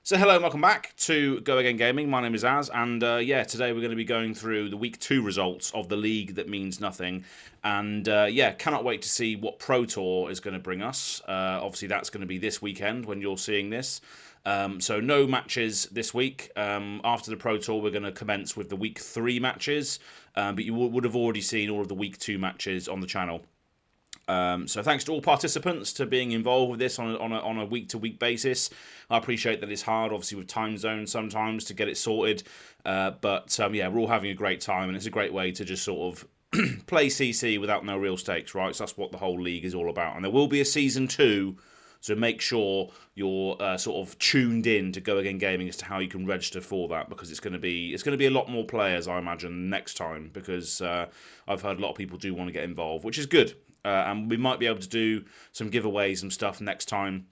So hello and welcome back to Go Again Gaming. My name is Az, and yeah, today we're going to be going through the Week 2 results of the league that means nothing. And yeah, cannot wait to see what Pro Tour is going to bring us. Obviously, that's going to be this weekend when you're seeing this. So no matches this week. After the Pro Tour, we're going to commence with the Week 3 matches. But you would have already seen all of the Week 2 matches on the channel. So thanks to all participants to being involved with this on a week-to-week basis. I appreciate that it's hard, obviously, with time zones sometimes to get it sorted. But yeah, we're all having a great time, and it's a great way to just sort of play CC without no real stakes, right? So that's what the whole league is all about. And there will be a Season 2, so make sure you're sort of tuned in to Go Again Gaming as to how you can register for that, because it's going to be a lot more players, I imagine, next time, because I've heard a lot of people do want to get involved, which is good. And we might be able to do some giveaways and stuff next time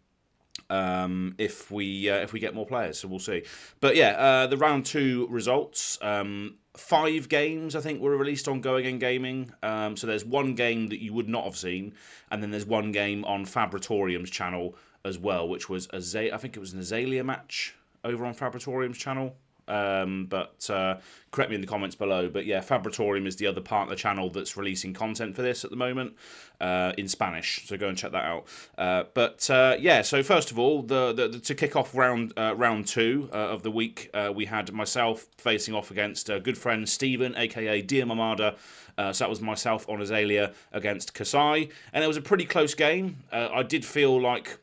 if we get more players. So we'll see. But yeah, the round 2 results. 5 games I think were released on Go Again Gaming. So there's one game that you would not have seen, and then there's one game on Fabritorium's channel as well, which was I think it was an Azalea match over on Fabritorium's channel. But correct me in the comments below. But yeah, Fabritorium is the other part of the channel that's releasing content for this at the moment in Spanish. So go and check that out. But yeah, so first of all, to kick off round 2 of the week, we had myself facing off against a good friend Stephen, aka Dear Mamada. So that was myself on Azalea against Kasai, and it was a pretty close game. I did feel like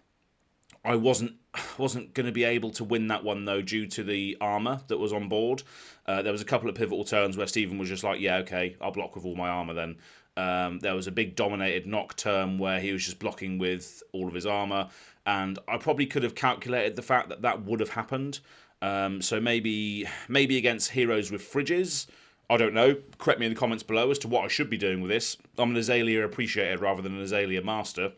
I wasn't going to be able to win that one, though, due to the armour that was on board. There was a couple of pivotal turns where Stephen was just like, yeah, okay, I'll block with all my armour then. There was a big dominated knock turn where he was just blocking with all of his armour, and I probably could have calculated the fact that that would have happened. So maybe against heroes with fridges, I don't know. Correct me in the comments below as to what I should be doing with this. I'm an Azalea appreciator rather than an Azalea master.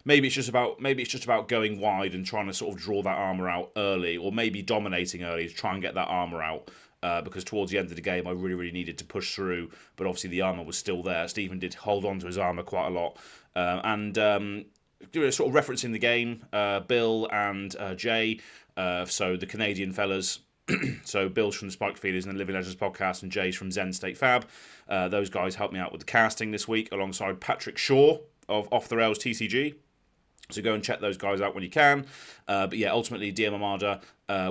Maybe it's just about going wide and trying to sort of draw that armor out early, or maybe dominating early to try and get that armor out. Because towards the end of the game, I really needed to push through, but obviously the armor was still there. Stephen did hold on to his armor quite a lot, and sort of referencing the game, Bill and Jay, so the Canadian fellas. So Bill's from the Spiked Feeders and the Living Legends podcast, and Jay's from Zen State Fab. Those guys helped me out with the casting this week, alongside Patrick Shaw of Off the Rails TCG. So go and check those guys out when you can. But yeah, ultimately, Dear Mamada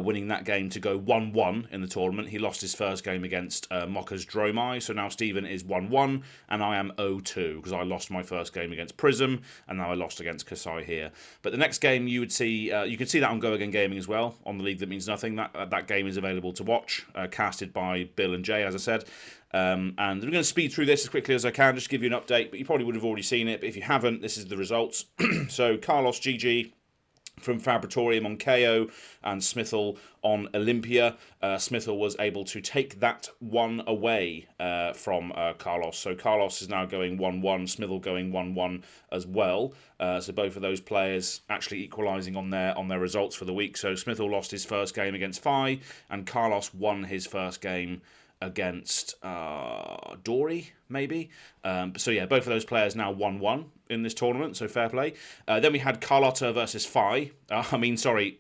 winning that game to go 1-1 in the tournament. He lost his first game against Mokka's Dromai, so now Stephen is 1-1, and I am 0-2, because I lost my first game against Prism, and now I lost against Kasai here. But the next game you would see, you can see that on Go Again Gaming as well, on the League That Means Nothing. That game is available to watch, casted by Bill and Jay, as I said. And I'm going to speed through this as quickly as I can, just to give you an update, but you probably would have already seen it, but if you haven't, this is the results. So Carlos GG from Fabritorium on KO, and Smithel on Olympia. Smithel was able to take that one away from Carlos. So Carlos is now going 1-1, Smithel going 1-1 as well. So both of those players actually equalising on their results for the week. So Smithel lost his first game against Fi, and Carlos won his first game against Dory, maybe. So yeah, both of those players now 1-1 in this tournament, so fair play. Then we had Carlotta versus Fi. Carlotta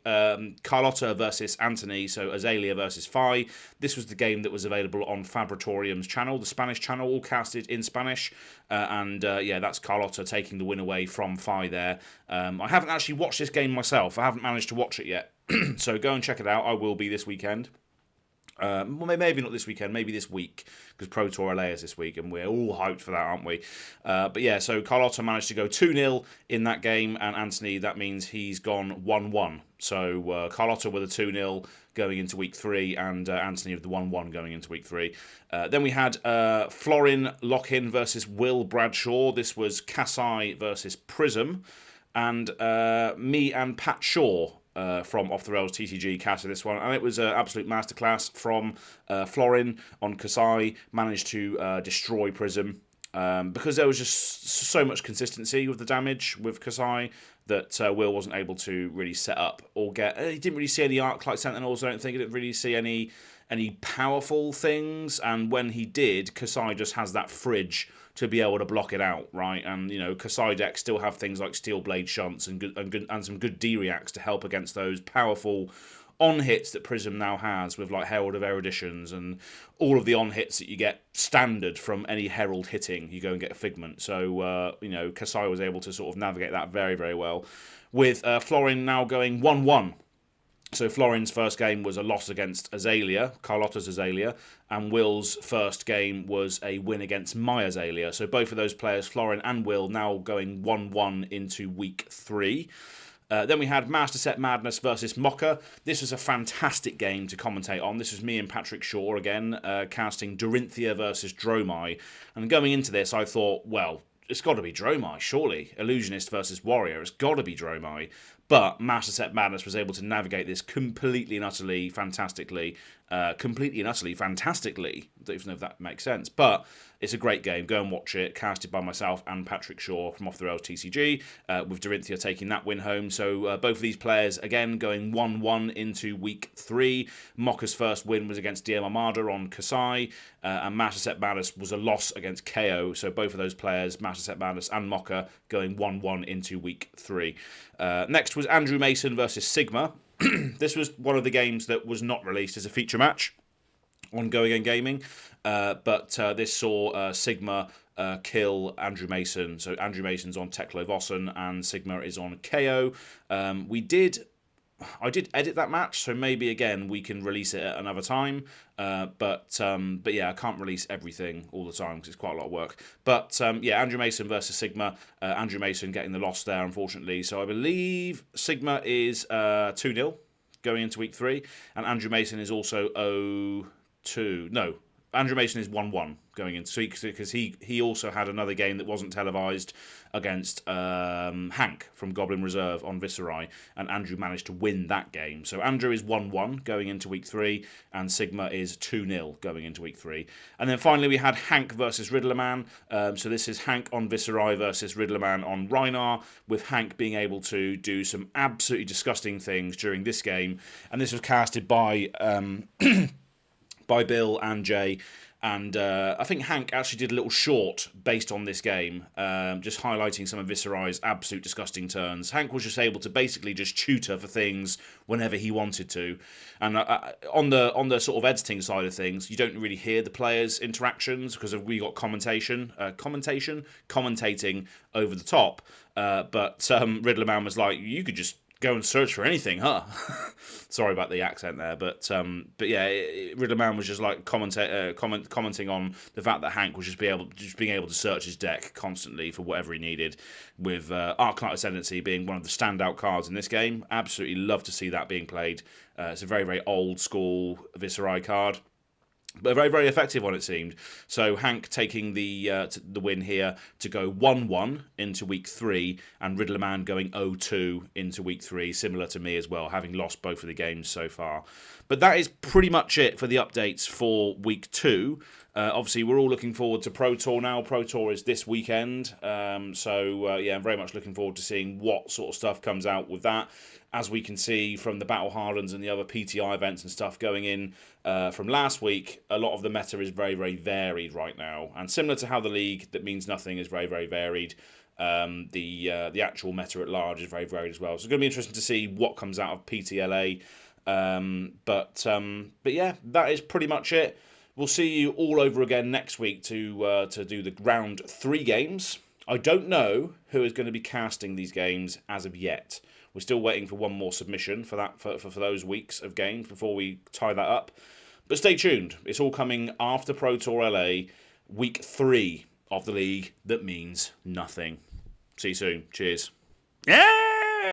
versus Anthony, so Azalea versus Fi. This was the game that was available on Fabritorium's channel, the Spanish channel, all casted in Spanish. Yeah, that's Carlotta taking the win away from Fi there. I haven't actually watched this game myself. I haven't managed to watch it yet. So go and check it out. I will be this weekend. Well, maybe not this weekend, maybe this week, because Pro Tour LA is this week, and we're all hyped for that, aren't we? But yeah, so Carlotta managed to go 2-0 in that game, and Anthony, that means he's gone 1-1. So Carlotta with a 2-0 going into week 3, and Anthony with the 1-1 going into week 3. Then we had Florin Lochin versus Will Bradshaw. This was Kasai versus Prism, and me and Pat Shaw from Off the Rails TCG casted this one, and it was an absolute masterclass from Florin on Kasai. Managed to destroy Prism. because there was just so much consistency with the damage with Kasai that Will wasn't able to really set up or get. He didn't really see any Arclight Sentinels. I don't think he didn't really see any powerful things. And when he did, Kasai just has that fridge to be able to block it out, right? And Kasai decks still have things like Steel Blade Shunts and some good D-reacts to help against those powerful on hits that Prism now has with like Herald of Eruditions and all of the on hits that you get standard from any Herald hitting. You go and get a Figment. So Kasai was able to sort of navigate that very, very well. With Florin now going 1-1. So Florin's first game was a loss against Azalea, Carlotta's Azalea, and Will's first game was a win against my Azalea. So both of those players, Florin and Will, now going 1-1 into week 3. Then we had Master Set Madness versus Mocha. This was a fantastic game to commentate on. This was me and Patrick Shaw again, casting Dorinthia versus Dromai. And going into this, I thought, well, it's got to be Dromai, surely. Illusionist versus Warrior, it's got to be Dromai. But Master Set Madness was able to navigate this completely and utterly fantastically. I don't even know if that makes sense. But it's a great game. Go and watch it. Casted by myself and Patrick Shaw from Off the Rails TCG, with Dorinthia taking that win home. So both of these players, again, going 1-1 into week 3. Mocha's first win was against DM Armada on Kasai, and Master Set Madness was a loss against KO. So both of those players, Master Set Madness and Mocha, going 1-1 into week 3. Next was Andrew Mason versus Sigma. This was one of the games that was not released as a feature match on Go Again Gaming, but this saw Sigma kill Andrew Mason. So Andrew Mason's on Teklo Vossen and Sigma is on KO. I did edit that match, so maybe again we can release it at another time. But yeah, I can't release everything all the time because it's quite a lot of work. But yeah, Andrew Mason versus Sigma. Andrew Mason getting the loss there, unfortunately. So I believe Sigma is 2-0 going into week 3, and Andrew Mason is also 0-2. No, Andrew Mason is 1-1 going into week, because he also had another game that wasn't televised against Hank from Goblin Reserve on Viserai, and Andrew managed to win that game. So Andrew is 1-1 going into week 3, and Sigma is 2-0 going into week 3. And then finally we had Hank versus Riddlerman. So this is Hank on Viserai versus Riddlerman on Rhinar, with Hank being able to do some absolutely disgusting things during this game. And this was casted by by Bill and Jay. And I think Hank actually did a little short based on this game, just highlighting some of Viserai's absolute disgusting turns. Hank was just able to basically just tutor for things whenever he wanted to. And on the sort of editing side of things, you don't really hear the players' interactions because we got commentating over the top. But Riddlerman was like, you could just go and search for anything, huh? Sorry about the accent there, but yeah, Riddlerman was just like commenting on the fact that Hank was just being able to search his deck constantly for whatever he needed, with Arclight Ascendancy being one of the standout cards in this game. Absolutely love to see that being played. It's a very, very old school Viserai card, but very, very effective one, it seemed. So Hank taking the win here to go 1-1 into week 3, and Riddlerman going 0-2 into week 3, similar to me as well, having lost both of the games so far. But that is pretty much it for the updates for week 2. Obviously, we're all looking forward to Pro Tour now. Pro Tour is this weekend. So yeah, I'm very much looking forward to seeing what sort of stuff comes out with that. As we can see from the Battle Hardens and the other PTI events and stuff going in from last week, a lot of the meta is very, very varied right now. And similar to how the League that means nothing is very, very varied, the actual meta at large is very varied as well. So it's going to be interesting to see what comes out of PTLA. But yeah, that is pretty much it. We'll see you all over again next week to do the round 3 games. I don't know who is going to be casting these games as of yet. We're still waiting for one more submission for that for those weeks of games before we tie that up. But stay tuned. It's all coming after Pro Tour LA, week 3 of the league that means nothing. See you soon. Cheers. Yeah.